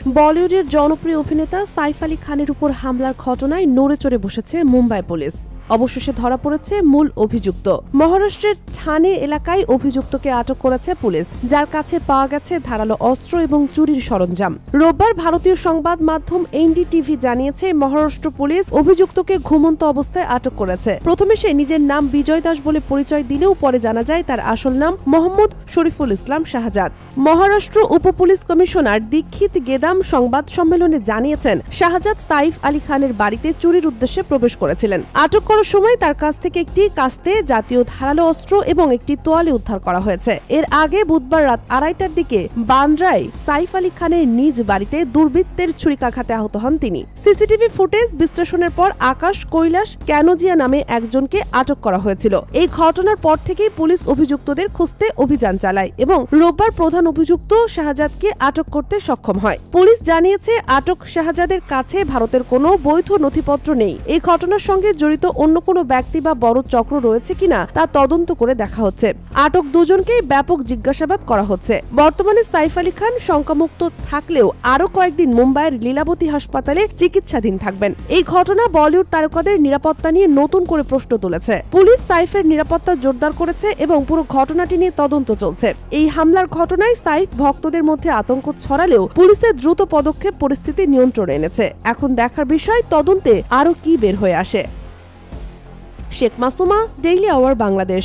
বলিউডের জনপ্রিয় অভিনেতা সাইফ আলী খানের উপর হামলার ঘটনায় নড়েচড়ে বসেছে মুম্বাই পুলিশ। অবশেষে ধরা পড়েছে মূল অভিযুক্ত। মহারাষ্ট্রের ঠানে এলাকায় অভিযুক্তকে আটক করেছে পুলিশ, যার কাছে পাওয়া গেছে ধারালো অস্ত্র এবং চুরির সরঞ্জাম। রোববার ভারতীয় সংবাদ মাধ্যম এনডিটিভি জানিয়েছে, মহারাষ্ট্র পুলিশ অভিযুক্তকে ঘুমন্ত অবস্থায় আটক করেছে। প্রথমে সে নিজের নাম বিজয় দাস বলে পরিচয় দিলেও পরে জানা যায় তার আসল নাম মোহাম্মদ শরীফুল ইসলাম শাহজাদ। মহারাষ্ট্র উপ পুলিশ কমিশনার দীক্ষিত গেদাম সংবাদ সম্মেলনে জানিয়েছেন, শাহজাদ সাইফ আলী খানের বাড়িতে চুরির উদ্দেশ্যে প্রবেশ করেছিলেন। আটক করার সময় তার কাছ থেকে একটি কাস্তে, জাতীয় ধারালো অস্ত্র এবং একটি তোয়ালে উদ্ধার করা হয়েছে। এর আগে বুধবার রাত 2:30টার দিকে বান্দ্রায় সাইফ আলী খানের নিজ বাড়িতে দুর্বৃত্তের ছুরিকাঘাতে আহত হন তিনি। সিসিটিভি ফুটেজ বিশ্লেষণের পর আকাশ কৈলাস ক্যানোজিয়া নামে একজনকে আটক করা হয়েছিল। এই ঘটনার পর থেকেই পুলিশ অভিযুক্তদের খুঁজতে অভিযান চালায় এবং রোববার প্রধান অভিযুক্ত শাহজাদকে আটক করতে সক্ষম হয়। পুলিশ জানিয়েছে, আটক শাহজাদের কাছে ভারতের কোনো বৈধ নথিপত্র নেই। এই ঘটনার সঙ্গে জড়িত অন্য কোনো ব্যক্তি বা বড় চক্র রয়েছে কিনা তা তদন্ত করে দেখা হচ্ছে। আটক দুজনকেই ব্যাপক জিজ্ঞাসাবাদ করা হচ্ছে। বর্তমানে সাইফ আলী খান শঙ্কামুক্ত থাকলেও আরো কয়েকদিন মুম্বাইয়ের লীলাবতী হাসপাতালে চিকিৎসাধীন থাকবেন। এই ঘটনা বলিউড তারকাদের নিরাপত্তা নিয়ে নতুন করে প্রশ্ন তুলেছে। পুলিশ সাইফের নিরাপত্তা জোরদার করেছে এবং পুরো ঘটনাটি নিয়ে তদন্ত চলছে। এই হামলার ঘটনায় সাইফ ভক্তদের মধ্যে আতঙ্ক ছড়ালেও পুলিশের দ্রুত পদক্ষেপ পরিস্থিতি নিয়ন্ত্রণে এনেছে। এখন দেখার বিষয় তদন্তে আরো কি বের হয়ে আসে। Sheikh Masuma, daily our Bangladesh.